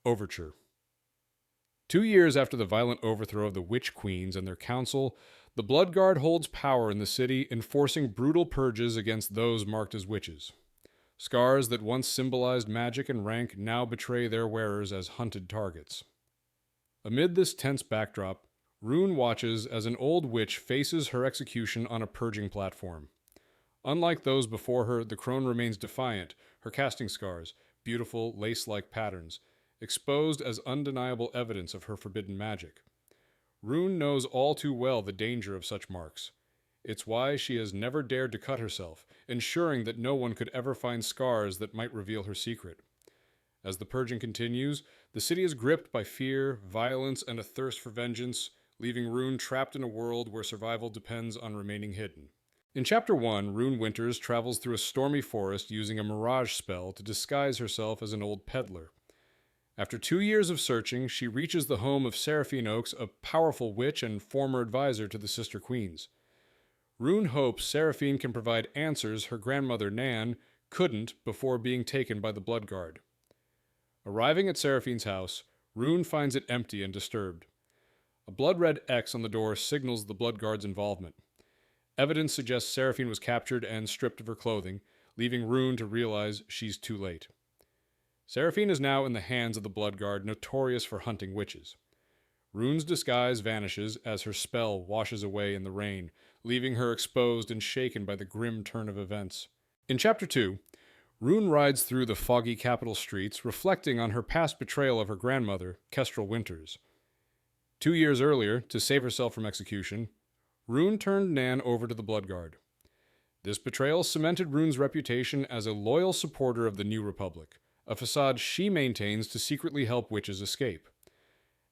Overture. 2 years after the violent overthrow of the Witch Queens and their council, the Bloodguard holds power in the city, enforcing brutal purges against those marked as witches. Scars that once symbolized magic and rank now betray their wearers as hunted targets. Amid this tense backdrop, Rune watches as an old witch faces her execution on a purging platform. Unlike those before her, the crone remains defiant, her casting scars, beautiful lace-like patterns, exposed as undeniable evidence of her forbidden magic. Rune knows all too well the danger of such marks. It's why she has never dared to cut herself, ensuring that no one could ever find scars that might reveal her secret. As the purging continues, the city is gripped by fear, violence, and a thirst for vengeance, leaving Rune trapped in a world where survival depends on remaining hidden. In Chapter 1, Rune Winters travels through a stormy forest using a mirage spell to disguise herself as an old peddler. After 2 years of searching, she reaches the home of Seraphine Oaks, a powerful witch and former advisor to the Sister Queens. Rune hopes Seraphine can provide answers her grandmother Nan couldn't before being taken by the Bloodguard. Arriving at Seraphine's house, Rune finds it empty and disturbed. A blood-red X on the door signals the Bloodguard's involvement. Evidence suggests Seraphine was captured and stripped of her clothing, leaving Rune to realize she's too late. Seraphine is now in the hands of the Bloodguard, notorious for hunting witches. Rune's disguise vanishes as her spell washes away in the rain, leaving her exposed and shaken by the grim turn of events. In Chapter 2, Rune rides through the foggy capital streets, reflecting on her past betrayal of her grandmother, Kestrel Winters. 2 years earlier, to save herself from execution, Rune turned Nan over to the Bloodguard. This betrayal cemented Rune's reputation as a loyal supporter of the New Republic, a facade she maintains to secretly help witches escape.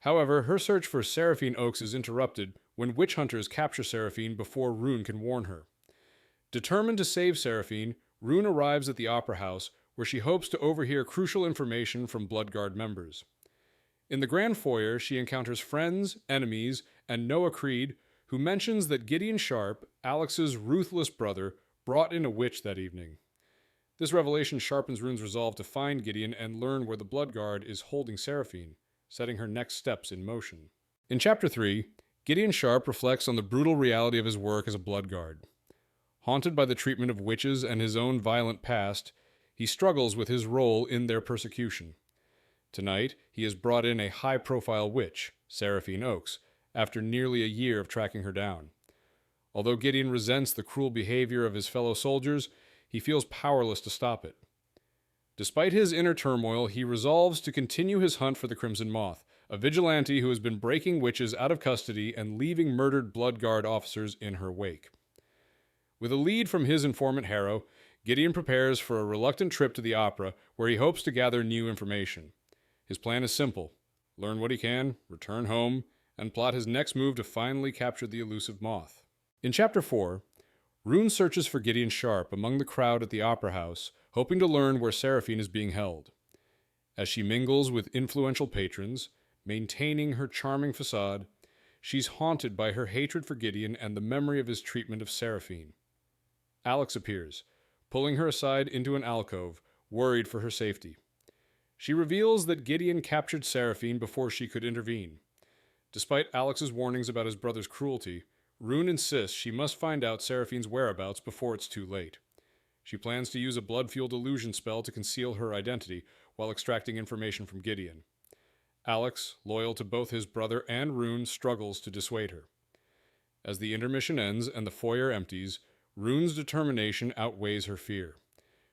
However, her search for Seraphine Oaks is interrupted when witch hunters capture Seraphine before Rune can warn her. Determined to save Seraphine, Rune arrives at the Opera House, where she hopes to overhear crucial information from Bloodguard members. In the Grand Foyer, she encounters friends, enemies, and Noah Creed, who mentions that Gideon Sharpe, Alex's ruthless brother, brought in a witch that evening. This revelation sharpens Rune's resolve to find Gideon and learn where the Bloodguard is holding Seraphine, setting her next steps in motion. In Chapter 3, Gideon Sharpe reflects on the brutal reality of his work as a Bloodguard. Haunted by the treatment of witches and his own violent past, he struggles with his role in their persecution. Tonight, he has brought in a high-profile witch, Seraphine Oaks, after nearly a year of tracking her down. Although Gideon resents the cruel behavior of his fellow soldiers, he feels powerless to stop it. Despite his inner turmoil, he resolves to continue his hunt for the Crimson Moth, a vigilante who has been breaking witches out of custody and leaving murdered Bloodguard officers in her wake. With a lead from his informant Harrow, Gideon prepares for a reluctant trip to the opera, where he hopes to gather new information. His plan is simple: learn what he can, return home, and plot his next move to finally capture the elusive moth. In Chapter 4, Rune searches for Gideon Sharpe among the crowd at the Opera House, hoping to learn where Seraphine is being held. As she mingles with influential patrons, maintaining her charming facade, she's haunted by her hatred for Gideon and the memory of his treatment of Seraphine. Alex appears, pulling her aside into an alcove, worried for her safety. She reveals that Gideon captured Seraphine before she could intervene. Despite Alex's warnings about his brother's cruelty, Rune insists she must find out Seraphine's whereabouts before it's too late. She plans to use a blood-fueled illusion spell to conceal her identity while extracting information from Gideon. Alex, loyal to both his brother and Rune, struggles to dissuade her. As the intermission ends and the foyer empties, Rune's determination outweighs her fear.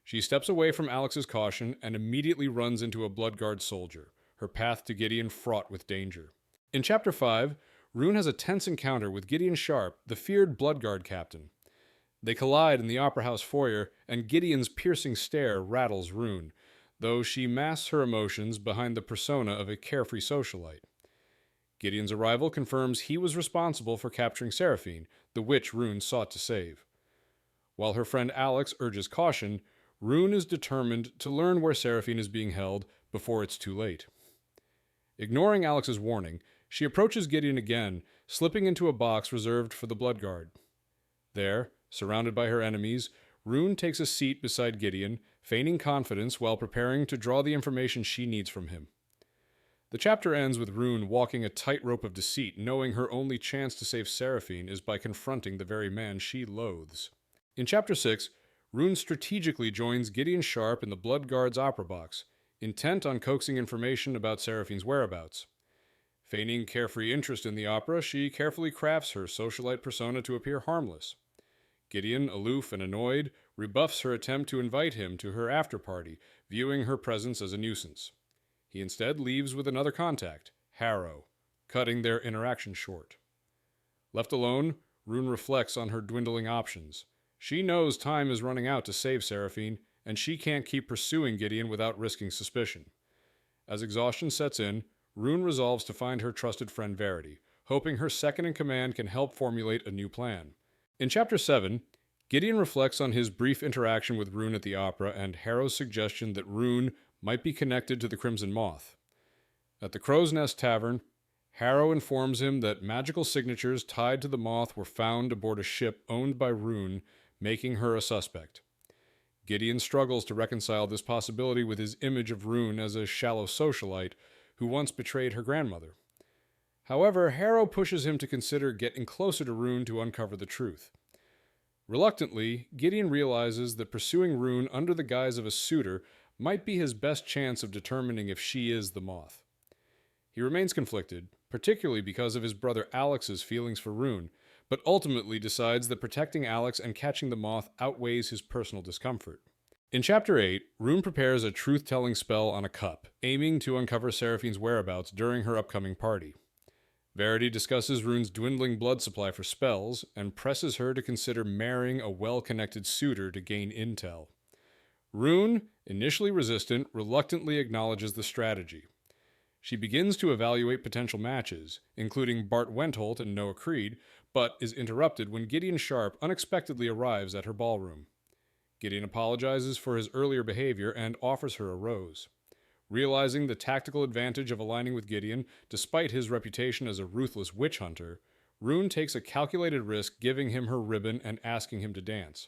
She steps away from Alex's caution and immediately runs into a Bloodguard soldier, her path to Gideon fraught with danger. In Chapter 5, Rune has a tense encounter with Gideon Sharpe, the feared Bloodguard captain. They collide in the Opera House foyer, and Gideon's piercing stare rattles Rune, though she masks her emotions behind the persona of a carefree socialite. Gideon's arrival confirms he was responsible for capturing Seraphine, the witch Rune sought to save. While her friend Alex urges caution, Rune is determined to learn where Seraphine is being held before it's too late. Ignoring Alex's warning, she approaches Gideon again, slipping into a box reserved for the Bloodguard. There, surrounded by her enemies, Rune takes a seat beside Gideon, feigning confidence while preparing to draw the information she needs from him. The chapter ends with Rune walking a tightrope of deceit, knowing her only chance to save Seraphine is by confronting the very man she loathes. In Chapter 6, Rune strategically joins Gideon Sharpe in the Blood Guard's opera box, intent on coaxing information about Seraphine's whereabouts. Feigning carefree interest in the opera, she carefully crafts her socialite persona to appear harmless. Gideon, aloof and annoyed, rebuffs her attempt to invite him to her after-party, viewing her presence as a nuisance. He instead leaves with another contact, Harrow, cutting their interaction short. Left alone, Rune reflects on her dwindling options. She knows time is running out to save Seraphine, and she can't keep pursuing Gideon without risking suspicion. As exhaustion sets in, Rune resolves to find her trusted friend Verity, hoping her second-in-command can help formulate a new plan. In Chapter 7, Gideon reflects on his brief interaction with Rune at the opera and Harrow's suggestion that Rune might be connected to the Crimson Moth. At the Crow's Nest Tavern, Harrow informs him that magical signatures tied to the moth were found aboard a ship owned by Rune, making her a suspect. Gideon struggles to reconcile this possibility with his image of Rune as a shallow socialite who once betrayed her grandmother. However, Harrow pushes him to consider getting closer to Rune to uncover the truth. Reluctantly, Gideon realizes that pursuing Rune under the guise of a suitor might be his best chance of determining if she is the moth. He remains conflicted, particularly because of his brother Alex's feelings for Rune, but ultimately decides that protecting Alex and catching the moth outweighs his personal discomfort. In Chapter 8, Rune prepares a truth-telling spell on a cup, aiming to uncover Seraphine's whereabouts during her upcoming party. Verity discusses Rune's dwindling blood supply for spells, and presses her to consider marrying a well-connected suitor to gain intel. Rune, initially resistant, reluctantly acknowledges the strategy. She begins to evaluate potential matches, including Bart Wentholt and Noah Creed, but is interrupted when Gideon Sharpe unexpectedly arrives at her ballroom. Gideon apologizes for his earlier behavior and offers her a rose. Realizing the tactical advantage of aligning with Gideon, despite his reputation as a ruthless witch hunter, Rune takes a calculated risk giving him her ribbon and asking him to dance.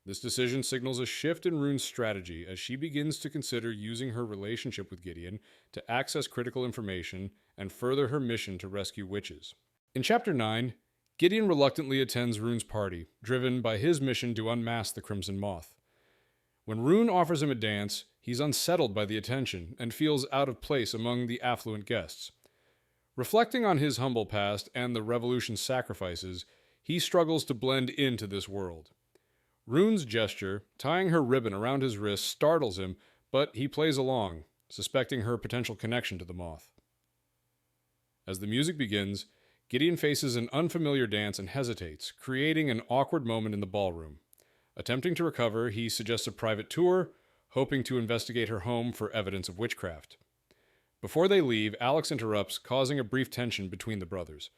This decision signals a shift in Rune's strategy as she begins to consider using her relationship with Gideon to access critical information and further her mission to rescue witches. In Chapter 9, Gideon reluctantly attends Rune's party, driven by his mission to unmask the Crimson Moth. When Rune offers him a dance, he's unsettled by the attention and feels out of place among the affluent guests. Reflecting on his humble past and the Revolution's sacrifices, he struggles to blend into this world. Rune's gesture, tying her ribbon around his wrist, startles him, but he plays along, suspecting her potential connection to the moth. As the music begins, Gideon faces an unfamiliar dance and hesitates, creating an awkward moment in the ballroom. Attempting to recover, he suggests a private tour, hoping to investigate her home for evidence of witchcraft. Before they leave, Alex interrupts, causing a brief tension between the brothers.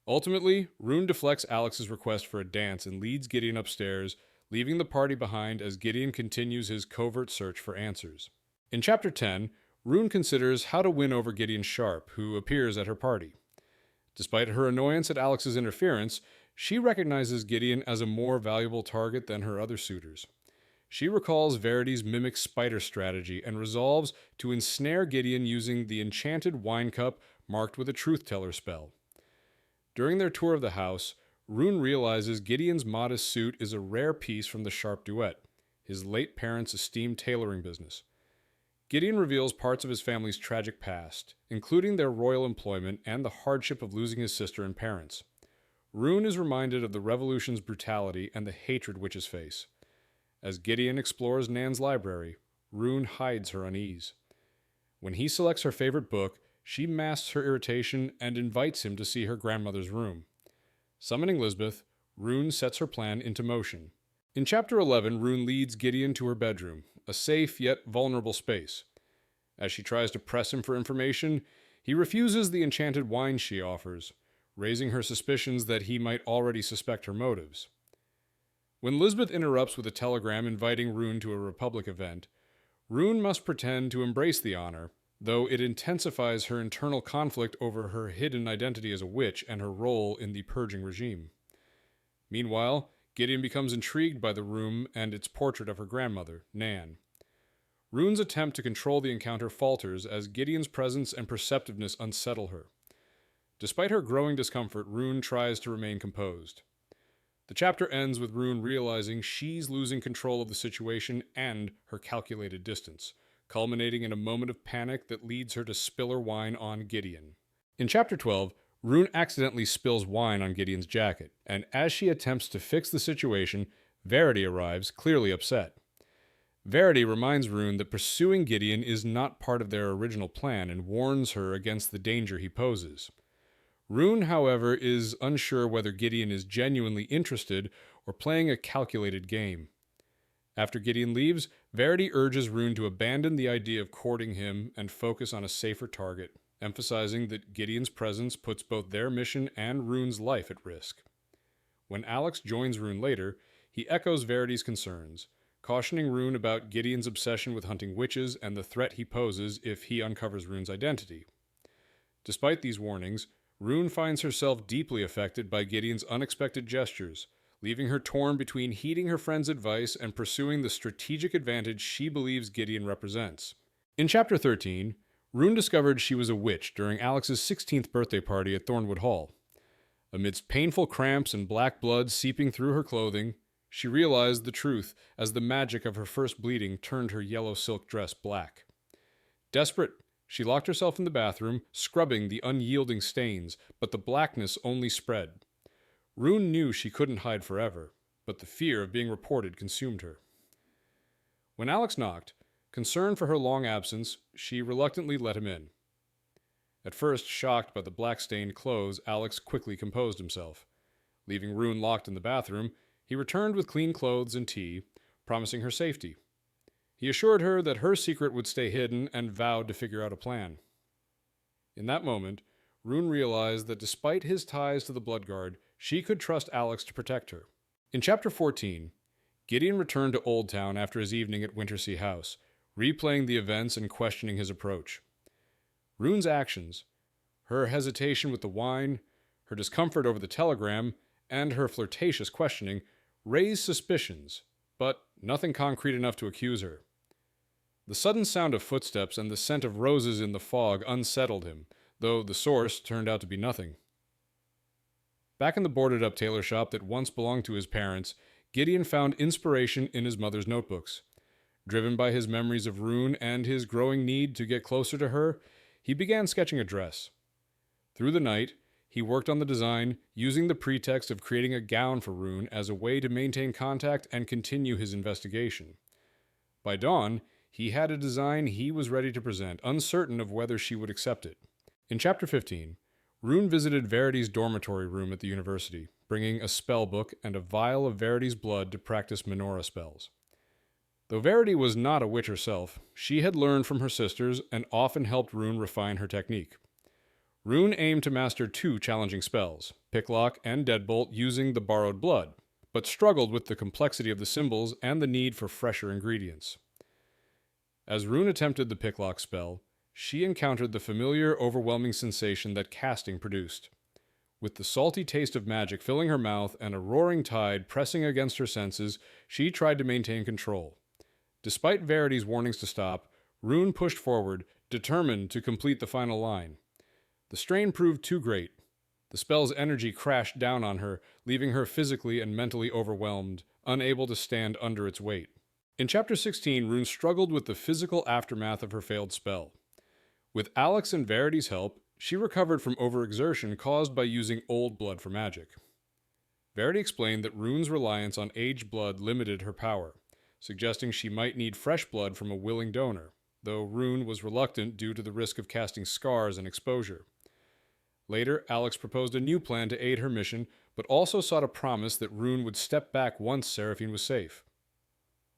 Ultimately, Rune deflects Alex's request for a dance and leads Gideon upstairs, leaving the party behind as Gideon continues his covert search for answers. In Chapter 10, Rune considers how to win over Gideon Sharpe, who appears at her party. Despite her annoyance at Alex's interference, she recognizes Gideon as a more valuable target than her other suitors. She recalls Verity's mimic spider strategy and resolves to ensnare Gideon using the enchanted wine cup marked with a truth-teller spell. During their tour of the house, Rune realizes Gideon's modest suit is a rare piece from the Sharpe duet, his late parents' esteemed tailoring business. Gideon reveals parts of his family's tragic past, including their royal employment and the hardship of losing his sister and parents. Rune is reminded of the Revolution's brutality and the hatred witches face. As Gideon explores Nan's library, Rune hides her unease. When he selects her favorite book, she masks her irritation and invites him to see her grandmother's room. Summoning Lisbeth, Rune sets her plan into motion. In Chapter 11, Rune leads Gideon to her bedroom, a safe yet vulnerable space. As she tries to press him for information, he refuses the enchanted wine she offers, raising her suspicions that he might already suspect her motives. When Lisbeth interrupts with a telegram inviting Rune to a Republic event, Rune must pretend to embrace the honor, though it intensifies her internal conflict over her hidden identity as a witch and her role in the purging regime. Meanwhile, Gideon becomes intrigued by the room and its portrait of her grandmother, Nan. Rune's attempt to control the encounter falters as Gideon's presence and perceptiveness unsettle her. Despite her growing discomfort, Rune tries to remain composed. The chapter ends with Rune realizing she's losing control of the situation and her calculated distance, culminating in a moment of panic that leads her to spill her wine on Gideon. In Chapter 12, Rune accidentally spills wine on Gideon's jacket, and as she attempts to fix the situation, Verity arrives, clearly upset. Verity reminds Rune that pursuing Gideon is not part of their original plan and warns her against the danger he poses. Rune, however, is unsure whether Gideon is genuinely interested or playing a calculated game. After Gideon leaves, Verity urges Rune to abandon the idea of courting him and focus on a safer target, emphasizing that Gideon's presence puts both their mission and Rune's life at risk. When Alex joins Rune later, he echoes Verity's concerns, cautioning Rune about Gideon's obsession with hunting witches and the threat he poses if he uncovers Rune's identity. Despite these warnings, Rune finds herself deeply affected by Gideon's unexpected gestures, leaving her torn between heeding her friend's advice and pursuing the strategic advantage she believes Gideon represents. In Chapter 13, Rune discovered she was a witch during Alex's 16th birthday party at Thornwood Hall. Amidst painful cramps and black blood seeping through her clothing, she realized the truth as the magic of her first bleeding turned her yellow silk dress black. Desperate, she locked herself in the bathroom, scrubbing the unyielding stains, but the blackness only spread. Rune knew she couldn't hide forever, but the fear of being reported consumed her. When Alex knocked, concerned for her long absence, she reluctantly let him in. At first shocked by the black-stained clothes, Alex quickly composed himself. Leaving Rune locked in the bathroom, he returned with clean clothes and tea, promising her safety. He assured her that her secret would stay hidden and vowed to figure out a plan. In that moment, Rune realized that despite his ties to the Bloodguard, she could trust Alex to protect her. In Chapter 14, Gideon returned to Old Town after his evening at Wintersea House, replaying the events and questioning his approach. Rune's actions, her hesitation with the wine, her discomfort over the telegram, and her flirtatious questioning raised suspicions, but nothing concrete enough to accuse her. The sudden sound of footsteps and the scent of roses in the fog unsettled him, though the source turned out to be nothing. Back in the boarded-up tailor shop that once belonged to his parents, Gideon found inspiration in his mother's notebooks. Driven by his memories of Rune and his growing need to get closer to her, he began sketching a dress. Through the night, he worked on the design, using the pretext of creating a gown for Rune as a way to maintain contact and continue his investigation. By dawn, he had a design he was ready to present, uncertain of whether she would accept it. In Chapter 15, Rune visited Verity's dormitory room at the university, bringing a spell book and a vial of Verity's blood to practice menorah spells. Though Verity was not a witch herself, she had learned from her sisters and often helped Rune refine her technique. Rune aimed to master 2 challenging spells, Picklock and Deadbolt, using the borrowed blood, but struggled with the complexity of the symbols and the need for fresher ingredients. As Rune attempted the Picklock spell, she encountered the familiar, overwhelming sensation that casting produced. With the salty taste of magic filling her mouth and a roaring tide pressing against her senses, she tried to maintain control. Despite Verity's warnings to stop, Rune pushed forward, determined to complete the final line. The strain proved too great. The spell's energy crashed down on her, leaving her physically and mentally overwhelmed, unable to stand under its weight. In Chapter 16, Rune struggled with the physical aftermath of her failed spell. With Alex and Verity's help, she recovered from overexertion caused by using old blood for magic. Verity explained that Rune's reliance on aged blood limited her power, suggesting she might need fresh blood from a willing donor, though Rune was reluctant due to the risk of casting scars and exposure. Later, Alex proposed a new plan to aid her mission, but also sought a promise that Rune would step back once Seraphine was safe.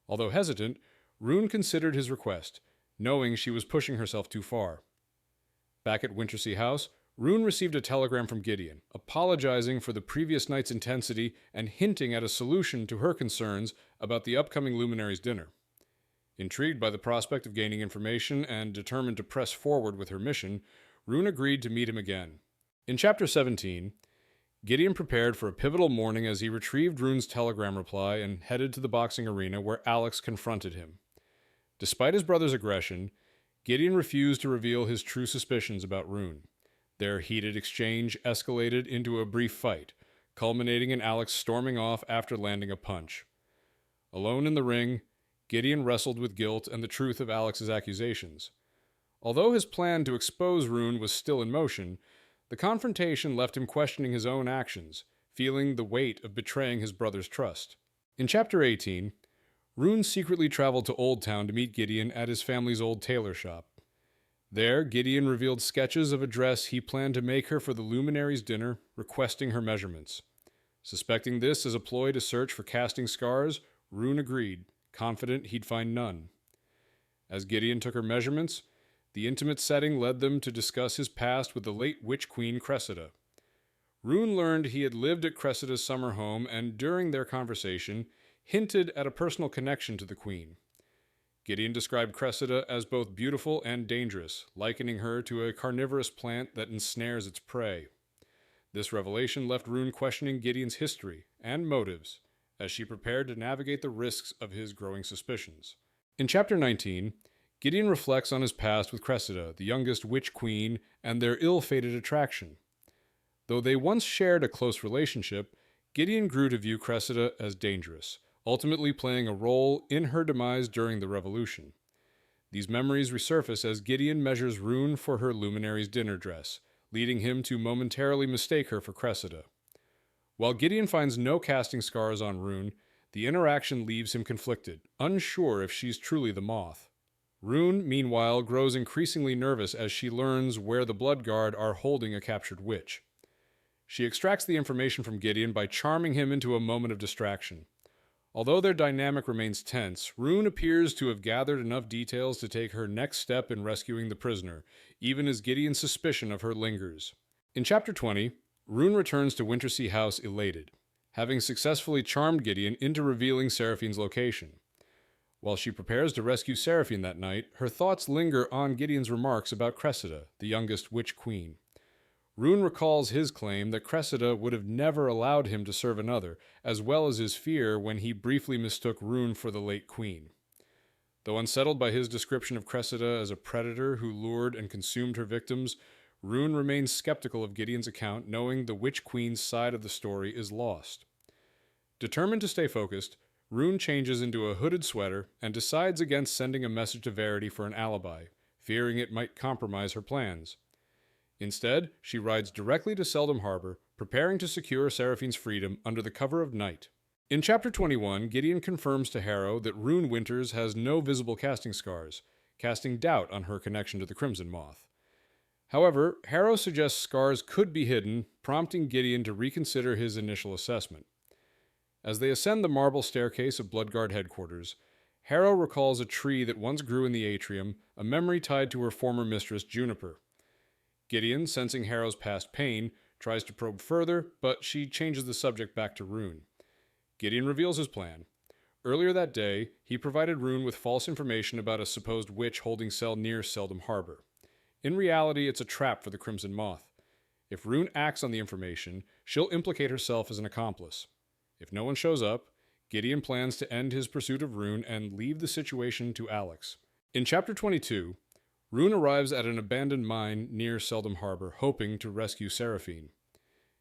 Although hesitant, Rune considered his request, knowing she was pushing herself too far. Back at Wintersea House, Rune received a telegram from Gideon, apologizing for the previous night's intensity and hinting at a solution to her concerns about the upcoming Luminaries' dinner. Intrigued by the prospect of gaining information and determined to press forward with her mission, Rune agreed to meet him again. In Chapter 17, Gideon prepared for a pivotal morning as he retrieved Rune's telegram reply and headed to the boxing arena where Alex confronted him. Despite his brother's aggression, Gideon refused to reveal his true suspicions about Rune. Their heated exchange escalated into a brief fight, culminating in Alex storming off after landing a punch. Alone in the ring, Gideon wrestled with guilt and the truth of Alex's accusations. Although his plan to expose Rune was still in motion, the confrontation left him questioning his own actions, feeling the weight of betraying his brother's trust. In Chapter 18, Rune secretly traveled to Old Town to meet Gideon at his family's old tailor shop. There, Gideon revealed sketches of a dress he planned to make her for the Luminary's dinner, requesting her measurements. Suspecting this as a ploy to search for casting scars, Rune agreed, confident he'd find none. As Gideon took her measurements, the intimate setting led them to discuss his past with the late Witch Queen Cressida. Rune learned he had lived at Cressida's summer home and, during their conversation, hinted at a personal connection to the queen. Gideon described Cressida as both beautiful and dangerous, likening her to a carnivorous plant that ensnares its prey. This revelation left Rune questioning Gideon's history and motives as she prepared to navigate the risks of his growing suspicions. In Chapter 19, Gideon reflects on his past with Cressida, the youngest Witch Queen, and their ill-fated attraction. Though they once shared a close relationship, Gideon grew to view Cressida as dangerous, ultimately playing a role in her demise during the Revolution. These memories resurface as Gideon measures Rune for her Luminary's dinner dress, leading him to momentarily mistake her for Cressida. While Gideon finds no casting scars on Rune, the interaction leaves him conflicted, unsure if she's truly the Moth. Rune, meanwhile, grows increasingly nervous as she learns where the Bloodguard are holding a captured witch. She extracts the information from Gideon by charming him into a moment of distraction. Although their dynamic remains tense, Rune appears to have gathered enough details to take her next step in rescuing the prisoner, even as Gideon's suspicion of her lingers. In Chapter 20, Rune returns to Wintersea House elated, having successfully charmed Gideon into revealing Seraphine's location. While she prepares to rescue Seraphine that night, her thoughts linger on Gideon's remarks about Cressida, the youngest Witch Queen. Rune recalls his claim that Cressida would have never allowed him to serve another, as well as his fear when he briefly mistook Rune for the late queen. Though unsettled by his description of Cressida as a predator who lured and consumed her victims, Rune remains skeptical of Gideon's account, knowing the Witch Queen's side of the story is lost. Determined to stay focused, Rune changes into a hooded sweater and decides against sending a message to Verity for an alibi, fearing it might compromise her plans. Instead, she rides directly to Seldom Harbor, preparing to secure Seraphine's freedom under the cover of night. In Chapter 21, Gideon confirms to Harrow that Rune Winters has no visible casting scars, casting doubt on her connection to the Crimson Moth. However, Harrow suggests scars could be hidden, prompting Gideon to reconsider his initial assessment. As they ascend the marble staircase of Bloodguard headquarters, Harrow recalls a tree that once grew in the atrium, a memory tied to her former mistress, Juniper. Gideon, sensing Harrow's past pain, tries to probe further, but she changes the subject back to Rune. Gideon reveals his plan. Earlier that day, he provided Rune with false information about a supposed witch holding cell near Seldom Harbor. In reality, it's a trap for the Crimson Moth. If Rune acts on the information, she'll implicate herself as an accomplice. If no one shows up, Gideon plans to end his pursuit of Rune and leave the situation to Alex. In Chapter 22, Rune arrives at an abandoned mine near Seldom Harbor, hoping to rescue Seraphine.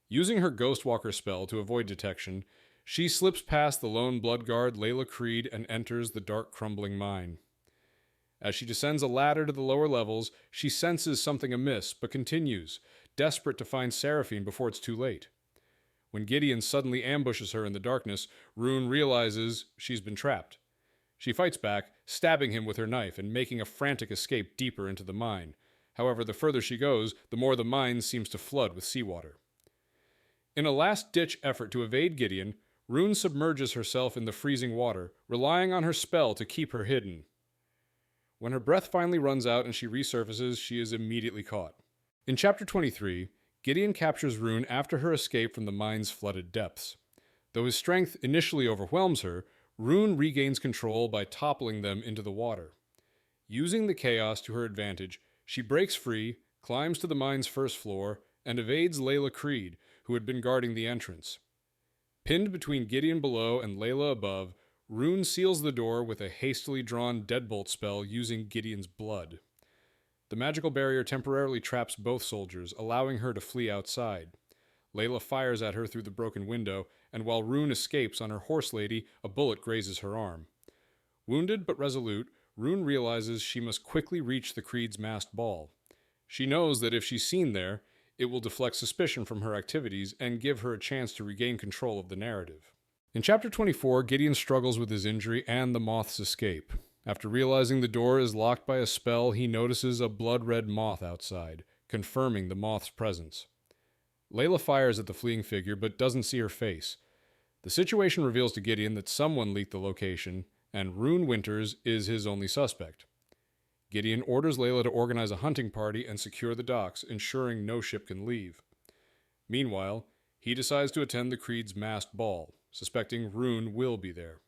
Using her Ghostwalker spell to avoid detection, she slips past the lone Bloodguard Layla Creed and enters the dark, crumbling mine. As she descends a ladder to the lower levels, she senses something amiss, but continues, desperate to find Seraphine before it's too late. When Gideon suddenly ambushes her in the darkness, Rune realizes she's been trapped. She fights back, stabbing him with her knife and making a frantic escape deeper into the mine. However, the further she goes, the more the mine seems to flood with seawater. In a last-ditch effort to evade Gideon, Rune submerges herself in the freezing water, relying on her spell to keep her hidden. When her breath finally runs out and she resurfaces, she is immediately caught. In Chapter 23, Gideon captures Rune after her escape from the mine's flooded depths. Though his strength initially overwhelms her, Rune regains control by toppling them into the water. Using the chaos to her advantage, she breaks free, climbs to the mine's first floor, and evades Layla Creed, who had been guarding the entrance. Pinned between Gideon below and Layla above, Rune seals the door with a hastily drawn deadbolt spell using Gideon's blood. The magical barrier temporarily traps both soldiers, allowing her to flee outside. Layla fires at her through the broken window, and while Rune escapes on her horse lady, a bullet grazes her arm. Wounded but resolute, Rune realizes she must quickly reach the Creed's masked ball. She knows that if she's seen there, it will deflect suspicion from her activities and give her a chance to regain control of the narrative. In Chapter 24, Gideon struggles with his injury and the moth's escape. After realizing the door is locked by a spell, he notices a blood-red moth outside, confirming the moth's presence. Layla fires at the fleeing figure, but doesn't see her face. The situation reveals to Gideon that someone leaked the location, and Rune Winters is his only suspect. Gideon orders Layla to organize a hunting party and secure the docks, ensuring no ship can leave. Meanwhile, he decides to attend the Creed's masked ball, suspecting Rune will be there.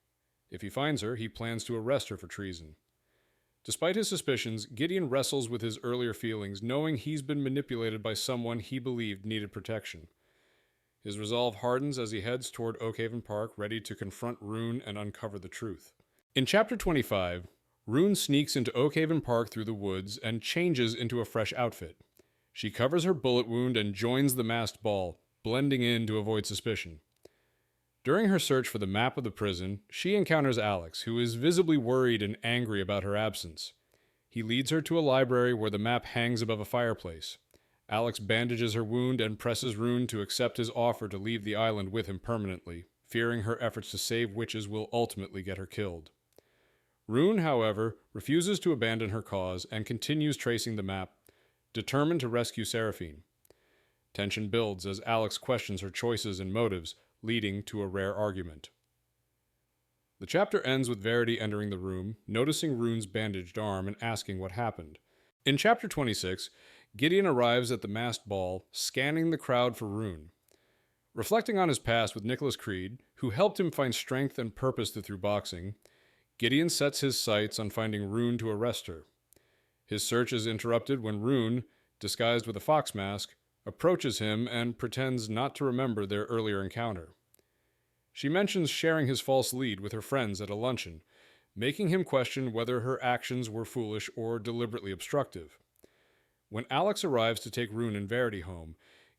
If he finds her, he plans to arrest her for treason. Despite his suspicions, Gideon wrestles with his earlier feelings, knowing he's been manipulated by someone he believed needed protection. His resolve hardens as he heads toward Oakhaven Park, ready to confront Rune and uncover the truth. In Chapter 25, Rune sneaks into Oakhaven Park through the woods and changes into a fresh outfit. She covers her bullet wound and joins the masked ball, blending in to avoid suspicion. During her search for the map of the prison, she encounters Alex, who is visibly worried and angry about her absence. He leads her to a library where the map hangs above a fireplace. Alex bandages her wound and presses Rune to accept his offer to leave the island with him permanently, fearing her efforts to save witches will ultimately get her killed. Rune, however, refuses to abandon her cause and continues tracing the map, determined to rescue Seraphine. Tension builds as Alex questions her choices and motives, leading to a rare argument. The chapter ends with Verity entering the room, noticing Rune's bandaged arm and asking what happened. In Chapter 26, Gideon arrives at the masked ball, scanning the crowd for Rune. Reflecting on his past with Nicholas Creed, who helped him find strength and purpose through boxing, Gideon sets his sights on finding Rune to arrest her. His search is interrupted when Rune, disguised with a fox mask, approaches him and pretends not to remember their earlier encounter. She mentions sharing his false lead with her friends at a luncheon, making him question whether her actions were foolish or deliberately obstructive. When Alex arrives to take Rune and Verity home,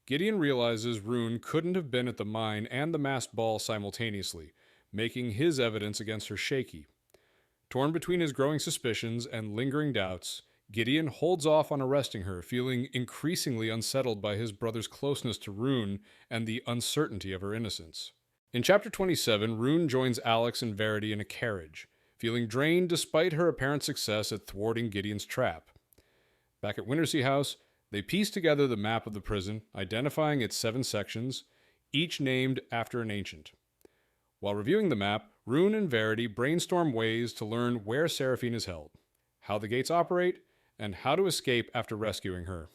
Gideon realizes Rune couldn't have been at the mine and the masked ball simultaneously, making his evidence against her shaky. Torn between his growing suspicions and lingering doubts, Gideon holds off on arresting her, feeling increasingly unsettled by his brother's closeness to Rune and the uncertainty of her innocence. In Chapter 27, Rune joins Alex and Verity in a carriage, feeling drained despite her apparent success at thwarting Gideon's trap. Back at Wintersea House, they piece together the map of the prison, identifying its 7 sections, each named after an ancient. While reviewing the map, Rune and Verity brainstorm ways to learn where Seraphine is held, how the gates operate, and how to escape after rescuing her.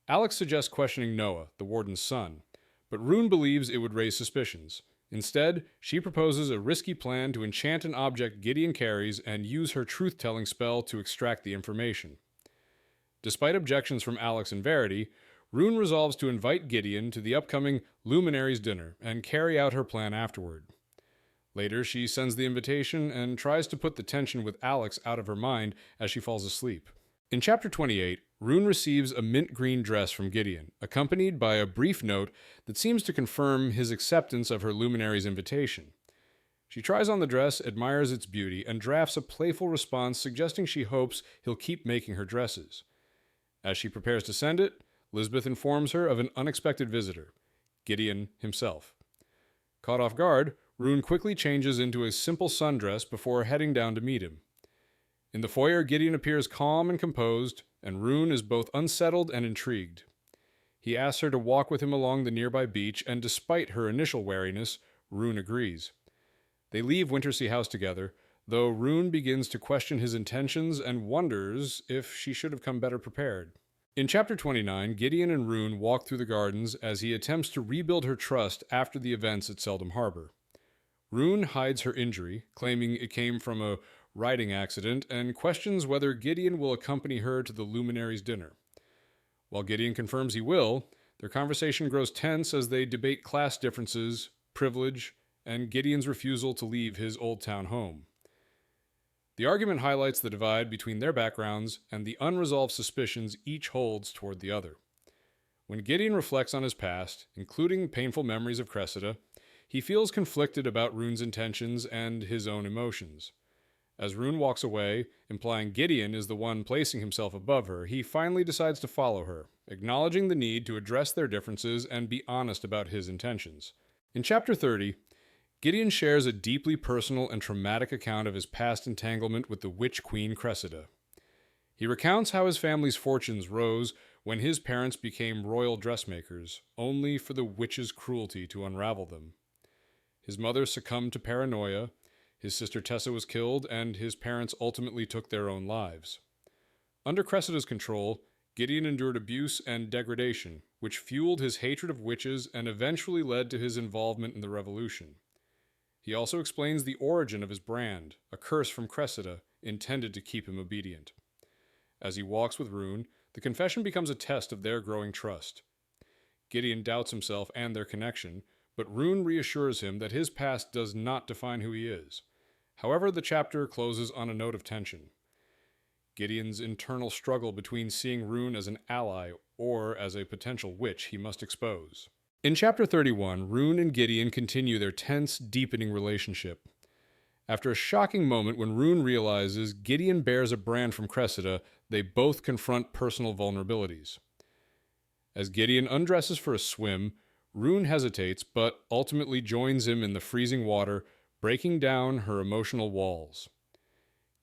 Alex suggests questioning Noah, the warden's son, but Rune believes it would raise suspicions. Instead, she proposes a risky plan to enchant an object Gideon carries and use her truth-telling spell to extract the information. Despite objections from Alex and Verity, Rune resolves to invite Gideon to the upcoming Luminaries dinner and carry out her plan afterward. Later, she sends the invitation and tries to put the tension with Alex out of her mind as she falls asleep. In Chapter 28, Rune receives a mint green dress from Gideon, accompanied by a brief note that seems to confirm his acceptance of her Luminaries invitation. She tries on the dress, admires its beauty, and drafts a playful response suggesting she hopes he'll keep making her dresses. As she prepares to send it, Lisbeth informs her of an unexpected visitor, Gideon himself. Caught off guard, Rune quickly changes into a simple sundress before heading down to meet him. In the foyer, Gideon appears calm and composed, and Rune is both unsettled and intrigued. He asks her to walk with him along the nearby beach, and despite her initial wariness, Rune agrees. They leave Wintersea House together, though Rune begins to question his intentions and wonders if she should have come better prepared. In Chapter 29, Gideon and Rune walk through the gardens as he attempts to rebuild her trust after the events at Seldom Harbor. Rune hides her injury, claiming it came from a riding accident, and questions whether Gideon will accompany her to the Luminaries' dinner. While Gideon confirms he will, their conversation grows tense as they debate class differences, privilege, and Gideon's refusal to leave his old town home. The argument highlights the divide between their backgrounds and the unresolved suspicions each holds toward the other. When Gideon reflects on his past, including painful memories of Cressida, he feels conflicted about Rune's intentions and his own emotions. As Rune walks away, implying Gideon is the one placing himself above her, he finally decides to follow her, acknowledging the need to address their differences and be honest about his intentions. In Chapter 30, Gideon shares a deeply personal and traumatic account of his past entanglement with the Witch Queen Cressida. He recounts how his family's fortunes rose when his parents became royal dressmakers, only for the witch's cruelty to unravel them. His mother succumbed to paranoia, his sister Tessa was killed, and his parents ultimately took their own lives. Under Cressida's control, Gideon endured abuse and degradation, which fueled his hatred of witches and eventually led to his involvement in the revolution. He also explains the origin of his brand, a curse from Cressida, intended to keep him obedient. As he walks with Rune, the confession becomes a test of their growing trust. Gideon doubts himself and their connection, but Rune reassures him that his past does not define who he is. However, the chapter closes on a note of tension. Gideon's internal struggle between seeing Rune as an ally or as a potential witch he must expose. In Chapter 31, Rune and Gideon continue their tense, deepening relationship. After a shocking moment when Rune realizes Gideon bears a brand from Cressida, they both confront personal vulnerabilities. As Gideon undresses for a swim, Rune hesitates but ultimately joins him in the freezing water, breaking down her emotional walls.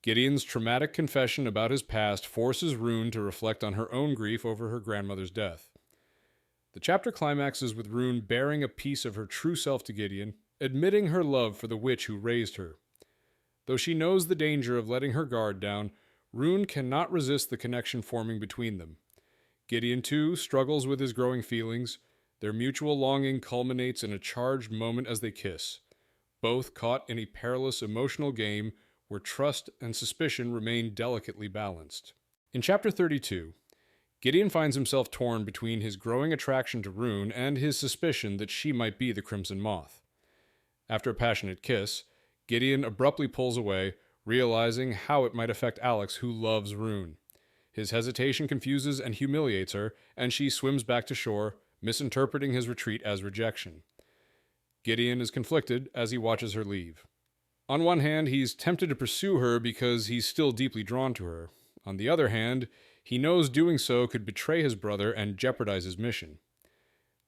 Gideon's traumatic confession about his past forces Rune to reflect on her own grief over her grandmother's death. The chapter climaxes with Rune bearing a piece of her true self to Gideon, admitting her love for the witch who raised her. Though she knows the danger of letting her guard down, Rune cannot resist the connection forming between them. Gideon, too, struggles with his growing feelings. Their mutual longing culminates in a charged moment as they kiss, both caught in a perilous emotional game where trust and suspicion remain delicately balanced. In Chapter 32, Gideon finds himself torn between his growing attraction to Rune and his suspicion that she might be the Crimson Moth. After a passionate kiss, Gideon abruptly pulls away, realizing how it might affect Alex, who loves Rune. His hesitation confuses and humiliates her, and she swims back to shore, misinterpreting his retreat as rejection. Gideon is conflicted as he watches her leave. On one hand, he's tempted to pursue her because he's still deeply drawn to her. On the other hand, he knows doing so could betray his brother and jeopardize his mission.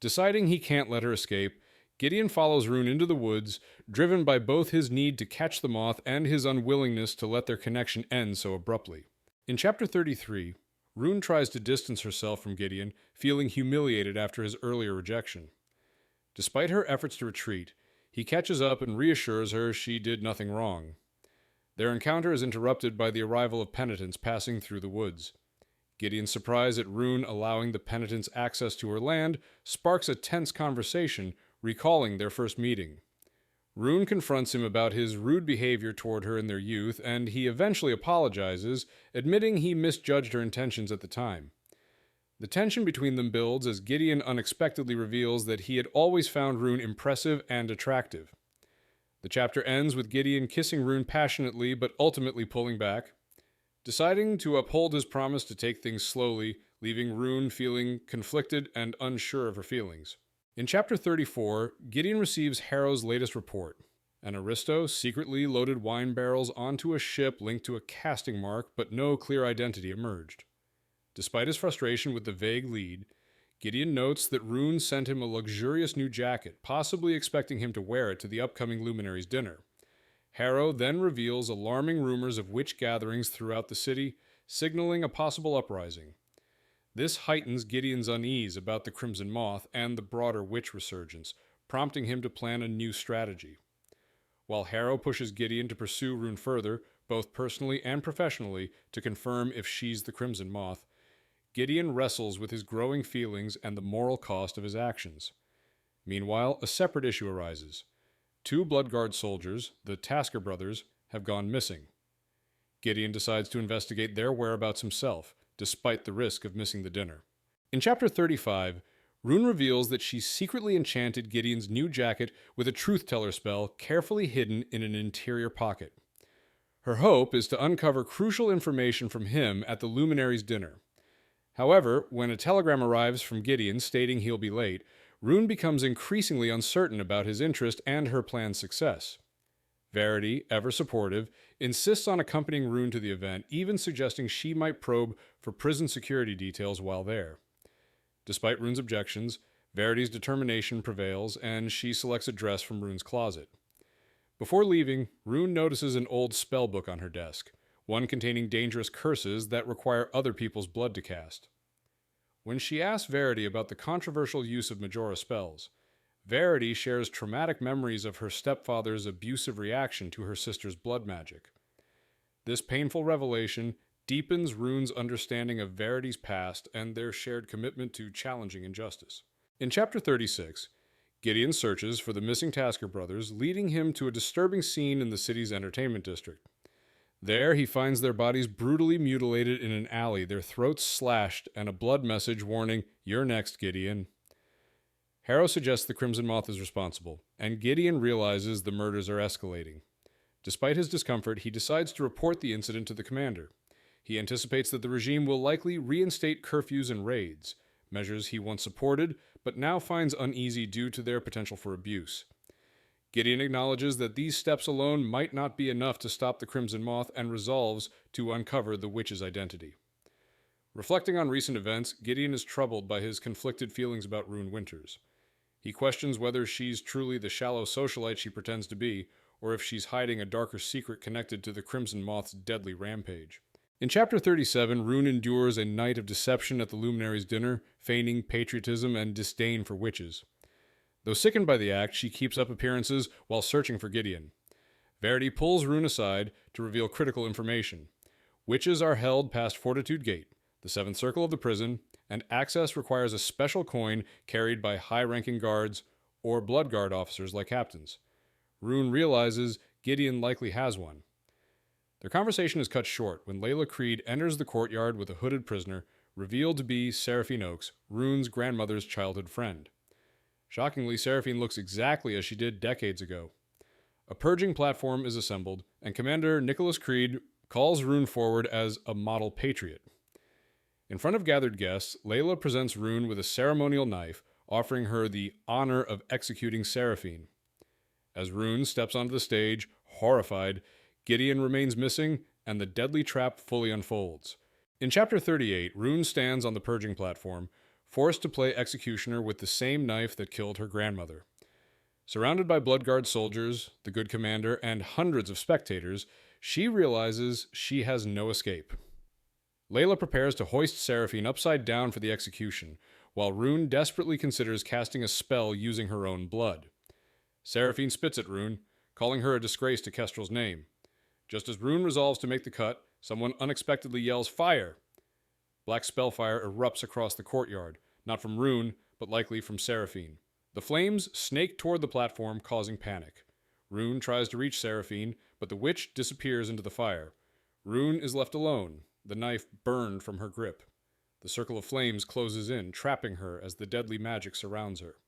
Deciding he can't let her escape, Gideon follows Rune into the woods, driven by both his need to catch the moth and his unwillingness to let their connection end so abruptly. In Chapter 33, Rune tries to distance herself from Gideon, feeling humiliated after his earlier rejection. Despite her efforts to retreat, he catches up and reassures her she did nothing wrong. Their encounter is interrupted by the arrival of penitents passing through the woods. Gideon's surprise at Rune allowing the penitents access to her land sparks a tense conversation, recalling their first meeting. Rune confronts him about his rude behavior toward her in their youth, and he eventually apologizes, admitting he misjudged her intentions at the time. The tension between them builds as Gideon unexpectedly reveals that he had always found Rune impressive and attractive. The chapter ends with Gideon kissing Rune passionately but ultimately pulling back, deciding to uphold his promise to take things slowly, leaving Rune feeling conflicted and unsure of her feelings. In Chapter 34, Gideon receives Harrow's latest report. An aristo secretly loaded wine barrels onto a ship linked to a casting mark, but no clear identity emerged. Despite his frustration with the vague lead, Gideon notes that Rune sent him a luxurious new jacket, possibly expecting him to wear it to the upcoming Luminaries' dinner. Harrow then reveals alarming rumors of witch gatherings throughout the city, signaling a possible uprising. This heightens Gideon's unease about the Crimson Moth and the broader witch resurgence, prompting him to plan a new strategy. While Harrow pushes Gideon to pursue Rune further, both personally and professionally, to confirm if she's the Crimson Moth, Gideon wrestles with his growing feelings and the moral cost of his actions. Meanwhile, a separate issue arises. 2 Bloodguard soldiers, the Tasker brothers, have gone missing. Gideon decides to investigate their whereabouts himself, despite the risk of missing the dinner. In Chapter 35, Rune reveals that she secretly enchanted Gideon's new jacket with a truth teller spell carefully hidden in an interior pocket. Her hope is to uncover crucial information from him at the Luminaries' dinner. However, when a telegram arrives from Gideon stating he'll be late, Rune becomes increasingly uncertain about his interest and her plan's success. Verity, ever supportive, insists on accompanying Rune to the event, even suggesting she might probe for prison security details while there. Despite Rune's objections, Verity's determination prevails, and she selects a dress from Rune's closet. Before leaving, Rune notices an old spell book on her desk, one containing dangerous curses that require other people's blood to cast. When she asks Verity about the controversial use of Majora spells, Verity shares traumatic memories of her stepfather's abusive reaction to her sister's blood magic. This painful revelation deepens Rune's understanding of Verity's past and their shared commitment to challenging injustice. In Chapter 36, Gideon searches for the missing Tasker brothers, leading him to a disturbing scene in the city's entertainment district. There, he finds their bodies brutally mutilated in an alley, their throats slashed, and a blood message warning, "You're next, Gideon." Harrow suggests the Crimson Moth is responsible, and Gideon realizes the murders are escalating. Despite his discomfort, he decides to report the incident to the commander. He anticipates that the regime will likely reinstate curfews and raids, measures he once supported, but now finds uneasy due to their potential for abuse. Gideon acknowledges that these steps alone might not be enough to stop the Crimson Moth and resolves to uncover the witch's identity. Reflecting on recent events, Gideon is troubled by his conflicted feelings about Rune Winters. He questions whether she's truly the shallow socialite she pretends to be, or if she's hiding a darker secret connected to the Crimson Moth's deadly rampage. In Chapter 37, Rune endures a night of deception at the Luminaries' dinner, feigning patriotism and disdain for witches. Though sickened by the act, she keeps up appearances while searching for Gideon. Verity pulls Rune aside to reveal critical information. Witches are held past Fortitude Gate, the seventh circle of the prison, and access requires a special coin carried by high-ranking guards or blood guard officers like captains. Rune realizes Gideon likely has one. Their conversation is cut short when Layla Creed enters the courtyard with a hooded prisoner, revealed to be Seraphine Oakes, Rune's grandmother's childhood friend. Shockingly, Seraphine looks exactly as she did decades ago. A purging platform is assembled, and Commander Nicholas Creed calls Rune forward as a model patriot. In front of gathered guests, Layla presents Rune with a ceremonial knife, offering her the honor of executing Seraphine. As Rune steps onto the stage, horrified, Gideon remains missing, and the deadly trap fully unfolds. In Chapter 38, Rune stands on the purging platform, forced to play executioner with the same knife that killed her grandmother. Surrounded by Bloodguard soldiers, the good commander, and hundreds of spectators, she realizes she has no escape. Layla prepares to hoist Seraphine upside down for the execution, while Rune desperately considers casting a spell using her own blood. Seraphine spits at Rune, calling her a disgrace to Kestrel's name. Just as Rune resolves to make the cut, someone unexpectedly yells, "Fire!" Black spellfire erupts across the courtyard, not from Rune, but likely from Seraphine. The flames snake toward the platform, causing panic. Rune tries to reach Seraphine, but the witch disappears into the fire. Rune is left alone, the knife burned from her grip. The circle of flames closes in, trapping her as the deadly magic surrounds her.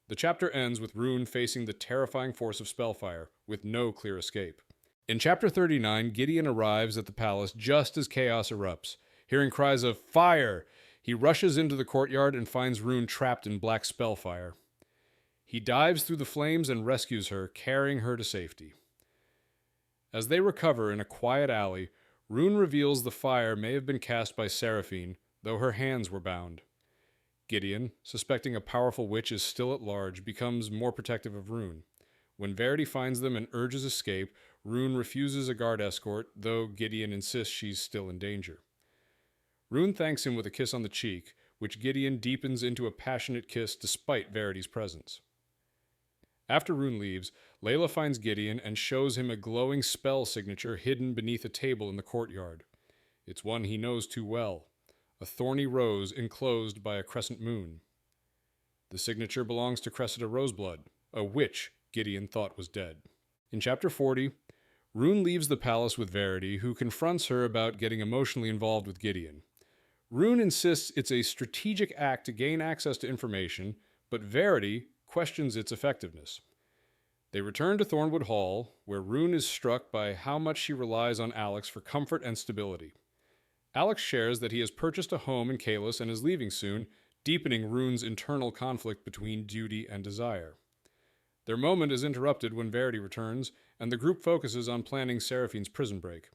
The chapter ends with Rune facing the terrifying force of spellfire, with no clear escape. In Chapter 39, Gideon arrives at the palace just as chaos erupts. Hearing cries of "Fire!" he rushes into the courtyard and finds Rune trapped in black spellfire. He dives through the flames and rescues her, carrying her to safety. As they recover in a quiet alley, Rune reveals the fire may have been cast by Seraphine, though her hands were bound. Gideon, suspecting a powerful witch is still at large, becomes more protective of Rune. When Verity finds them and urges escape, Rune refuses a guard escort, though Gideon insists she's still in danger. Rune thanks him with a kiss on the cheek, which Gideon deepens into a passionate kiss despite Verity's presence. After Rune leaves, Layla finds Gideon and shows him a glowing spell signature hidden beneath a table in the courtyard. It's one he knows too well, a thorny rose enclosed by a crescent moon. The signature belongs to Cressida Roseblood, a witch Gideon thought was dead. In Chapter 40, Rune leaves the palace with Verity, who confronts her about getting emotionally involved with Gideon. Rune insists it's a strategic act to gain access to information, but Verity questions its effectiveness. They return to Thornwood Hall, where Rune is struck by how much she relies on Alex for comfort and stability. Alex shares that he has purchased a home in Kalis and is leaving soon, deepening Rune's internal conflict between duty and desire. Their moment is interrupted when Verity returns, and the group focuses on planning Seraphine's prison break.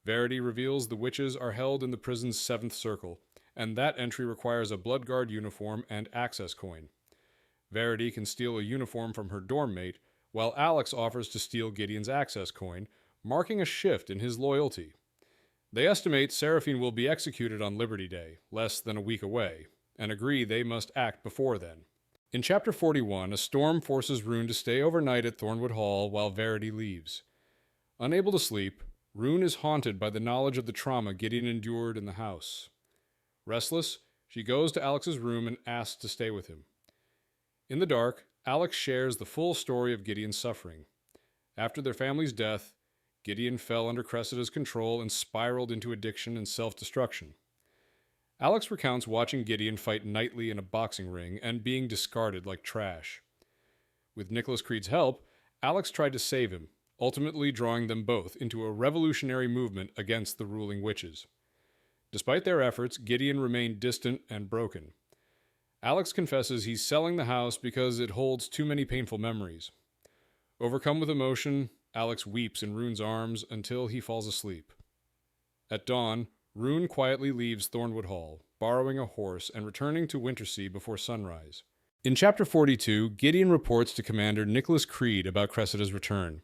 Verity reveals the witches are held in the prison's 7th circle, and that entry requires a Bloodguard uniform and access coin. Verity can steal a uniform from her dorm mate, while Alex offers to steal Gideon's access coin, marking a shift in his loyalty. They estimate Seraphine will be executed on Liberty Day, less than a week away, and agree they must act before then. In Chapter 41, a storm forces Rune to stay overnight at Thornwood Hall while Verity leaves. Unable to sleep, Rune is haunted by the knowledge of the trauma Gideon endured in the house. Restless, she goes to Alex's room and asks to stay with him. In the dark, Alex shares the full story of Gideon's suffering. After their family's death, Gideon fell under Cressida's control and spiraled into addiction and self-destruction. Alex recounts watching Gideon fight nightly in a boxing ring and being discarded like trash. With Nicholas Creed's help, Alex tried to save him, ultimately drawing them both into a revolutionary movement against the ruling witches. Despite their efforts, Gideon remained distant and broken. Alex confesses he's selling the house because it holds too many painful memories. Overcome with emotion, Alex weeps in Rune's arms until he falls asleep. At dawn, Rune quietly leaves Thornwood Hall, borrowing a horse and returning to Wintersea before sunrise. In Chapter 42, Gideon reports to Commander Nicholas Creed about Cressida's return.